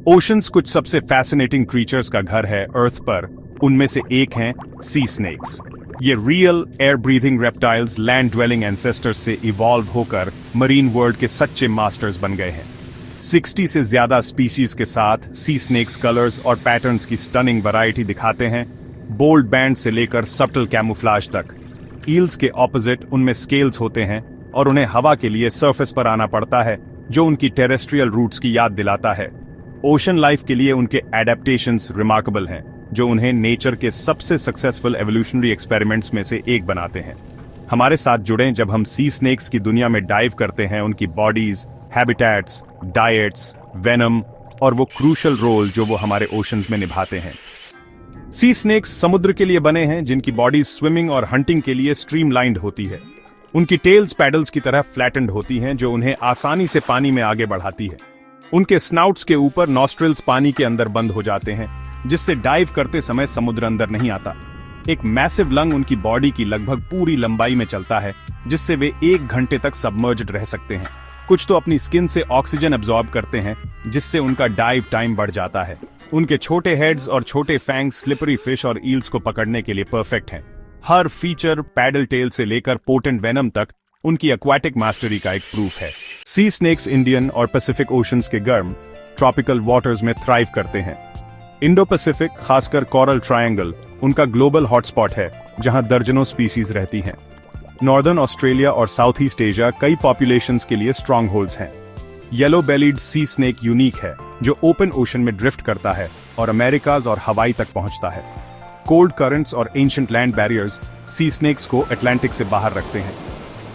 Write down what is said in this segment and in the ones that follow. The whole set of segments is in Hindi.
ओशंस कुछ सबसे फैसिनेटिंग क्रीचर्स का घर है अर्थ पर। उनमें से एक हैं सी स्नेक्स। ये real air breathing reptiles land dwelling ancestors से इवॉल्व होकर मरीन वर्ल्ड के सच्चे मास्टर्स बन गए हैं। 60 से ज्यादा स्पीशीज के साथ सी स्नेक्स कलर्स और पैटर्न्स की स्टनिंग वैरायटी दिखाते हैं, बोल्ड बैंड से लेकर सटल कैमोफ्लाज तक। ईल्स के ऑपोजिट उनमें स्केल्स होते हैं और उन्हें हवा के लिए सरफेस पर आना पड़ता है, जो उनकी टेरेस्ट्रियल रूट्स की याद दिलाता है। ओशन लाइफ के लिए उनके एडेप्टेशंस रिमार्केबल हैं, जो उन्हें नेचर के सबसे सक्सेसफुल एवोल्यूशनरी एक्सपेरिमेंट्स में से एक बनाते हैं। हमारे साथ जुड़ें जब हम सी स्नेक्स की दुनिया में डाइव करते हैं, उनकी बॉडीज, हैबिटेट्स, डाइट्स, वेनम और वो क्रूशल रोल जो वो हमारे ओशंस में निभाते हैं। सी स्नेक्स समुद्र के लिए बने हैं, जिनकी बॉडीज स्विमिंग और हंटिंग के लिए स्ट्रीमलाइंड होती है। उनकी टेल्स पैडल्स की तरह फ्लैटेंड होती हैं, जो उन्हें आसानी से पानी में आगे बढ़ाती है। उनके स्नाउट्स के ऊपर नॉस्ट्रिल्स पानी के अंदर बंद हो जाते हैं, जिससे डाइव करते समय समुद्र अंदर नहीं आता। एक मैसिव लंग उनकी बॉडी की लगभग पूरी लंबाई में चलता है, जिससे वे 1 घंटे तक सबमर्ज्ड रह सकते हैं। कुछ तो अपनी स्किन से ऑक्सीजन एब्जॉर्ब करते हैं, जिससे उनका डाइव टाइम बढ़ जाता है। उनके छोटे हेड्स और छोटे फैंग्स स्लिपरी फिश और ईल्स को पकड़ने के लिए परफेक्ट हैं। हर फीचर, पैडल टेल से लेकर पोटेंट वेनम तक, उनकी एक्वाटिक मास्टरी का एक प्रूफ है। सी स्नेक्स इंडियन और पैसिफिक ओशंस के गर्म ट्रॉपिकल वाटर्स में थ्राइव करते हैं। इंडो पैसिफिक, खासकर कोरल ट्रायंगल, उनका ग्लोबल हॉटस्पॉट है, जहां दर्जनों स्पीसीज रहती हैं। नॉर्दर्न ऑस्ट्रेलिया और साउथ ईस्ट एशिया कई पॉपुलेशंस के लिए स्ट्रॉन्ग होल्ड्स हैं। येलो बेलीड सी स्नेक यूनिक है, जो ओपन ओशन में ड्रिफ्ट करता है और अमेरिकाज और हवाई तक पहुंचता है। कोल्ड करंट्स और एंशिएंट लैंड बैरियर्स सी स्नेक्स को अटलांटिक से बाहर रखते हैं।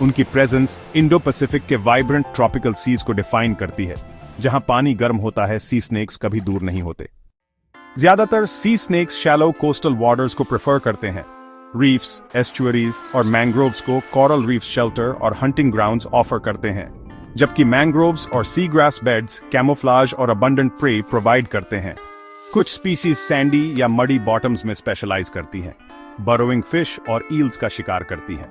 उनकी प्रेजेंस इंडो पैसिफिक के वाइब्रेंट ट्रॉपिकल सीज को डिफाइन करती है। जहां पानी गर्म होता है, सी स्नेक्स कभी दूर नहीं होते। ज्यादातर सी स्नेक्स शैलो कोस्टल वाटर्स को प्रेफर करते हैं। रीफ्स, एस्चुअरीज और मैंग्रोव्स को कोरल रीफ शेल्टर और हंटिंग ग्राउंड्स ऑफर करते हैं, जबकि मैंग्रोव्स और सी ग्रास बेड्स कैमोफ्लाज और अबंडेंट प्रे प्रोवाइड करते हैं। कुछ स्पीसीज सैंडी या मडी बॉटम्स में स्पेशलाइज करती हैं, बरोइंग फिश और ईल्स का शिकार करती हैं।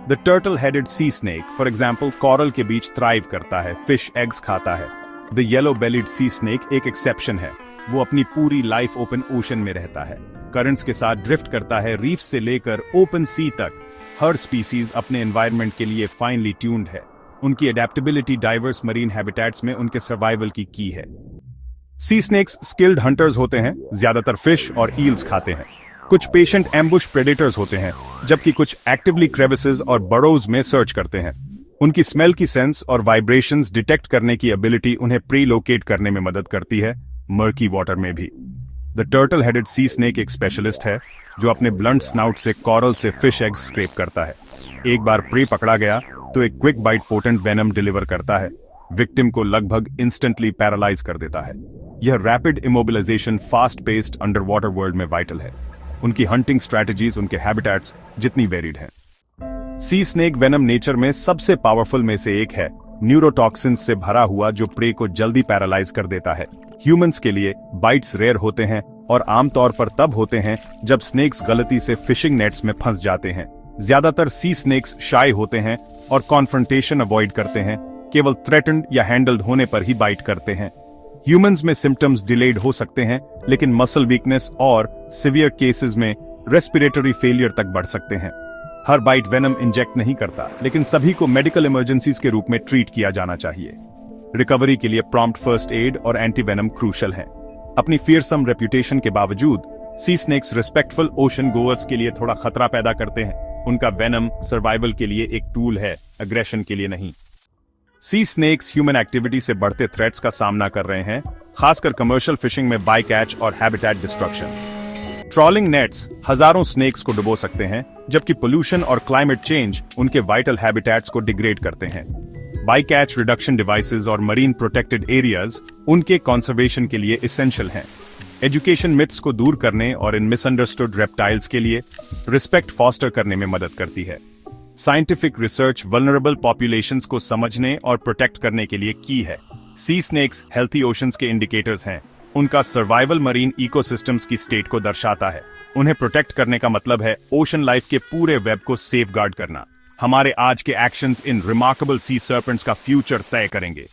The turtle headed sea snake, for example, coral के बीच थ्राइव करता है, फिश एग्स खाता है। The yellow bellied C snake एक एक्सेप्शन है। वो अपनी पूरी लाइफ ओपन ओशन में रहता है, करंट्स के साथ ड्रिफ्ट करता है, रीफ से लेकर ओपन सी तक। हर स्पीसीज अपने एनवायरनमेंट के लिए फाइनली ट्यून्ड है। उनकी एडेप्टेबिलिटी डाइवर्स मरीन हैबिटेट्स में उनके सर्वाइवल की है। सी स्नेक्स स्किल्ड हंटर्स होते हैं, ज्यादातर फिश और ईल्स खाते हैं। कुछ पेशेंट एम्बुश प्रेडेटर्स होते हैं, जबकि कुछ एक्टिवली क्रेविसेस और बरोज में सर्च करते हैं। उनकी स्मेल की सेंस और वाइब्रेशंस डिटेक्ट करने की एबिलिटी उन्हें प्री लोकेट करने में मदद करती है, मर्की वाटर में भी। The turtle headed sea snake एक स्पेशलिस्ट है, जो अपने ब्लंट स्नाउट से कोरल से फिश एग्स स्क्रैप करता है। एक बार प्रे पकड़ा गया तो एक quick bite potent venom deliver करता है, विक्टिम को लगभग इंस्टेंटली पैरालाइज कर देता है। यह rapid immobilization fast paced under water world में वाइटल है। उनकी हंटिंग स्ट्रैटेजीज उनके हैबिटेट्स जितनी वेरिड हैं। सी स्नेक वेनम नेचर में सबसे पावरफुल में से एक है, न्यूरोटॉक्सिन से भरा हुआ, जो प्रे को जल्दी पैरालाइज कर देता है। ह्यूमंस के लिए बाइट्स रेयर होते हैं और आमतौर पर तब होते हैं जब स्नेक्स गलती से फिशिंग नेट्स में फंस जाते हैं। ज्यादातर सी स्नेक्स शाय होते हैं और कॉन्फ्रंटेशन अवॉइड करते हैं, केवल थ्रेटन्ड या हैंडल्ड होने पर ही बाइट करते हैं। ह्यूमंस में सिम्टम्स डिलेड हो सकते हैं, लेकिन मसल वीकनेस और सिवियर केसेस में रेस्पिरेटरी फेलियर तक बढ़ सकते हैं। हर बाइट वेनम इंजेक्ट नहीं करता, लेकिन सभी को मेडिकल इमरजेंसीज के रूप में ट्रीट किया जाना चाहिए। रिकवरी के लिए प्रॉम्प्ट फर्स्ट एड और एंटी वेनम क्रूशल हैं। अपनी फियरसम रेप्यूटेशन के बावजूद सी स्नेक्स रिस्पेक्टफुल ओशन गोअर्स के लिए थोड़ा खतरा पैदा करते हैं। उनका वेनम सर्वाइवल के लिए एक टूल है, अग्रेशन के लिए नहीं। सी स्नेक्स ह्यूमन एक्टिविटी से बढ़ते थ्रेट्स का सामना कर रहे हैं, खासकर कमर्शियल फिशिंग में बाई कैच और हैबिटेट डिस्ट्रक्शन। ट्रॉलिंग नेट्स हजारों स्नेक्स को डुबो सकते हैं, जबकि पोल्यूशन और क्लाइमेट चेंज उनके वाइटल हैबिटेट्स को डिग्रेड करते हैं। बाई कैच रिडक्शन डिवाइसेस और मरीन प्रोटेक्टेड एरियाज उनके कंजर्वेशन के लिए एसेंशियल हैं। एजुकेशन मिथ्स को दूर करने और इन मिसअंडरस्टूड रेप्टाइल्स के लिए रिस्पेक्ट फॉस्टर करने में मदद करती है। साइंटिफिक रिसर्च वल्नरेबल पॉपुलेशंस को समझने और प्रोटेक्ट करने के लिए की है। सी स्नेक्स हेल्थी ओशंस के इंडिकेटर्स हैं। उनका सर्वाइवल मरीन इकोसिस्टम्स की स्टेट को दर्शाता है। उन्हें प्रोटेक्ट करने का मतलब है ओशन लाइफ के पूरे वेब को सेफगार्ड करना। हमारे आज के actions in remarkable sea serpents का फ्यूचर तय करेंगे।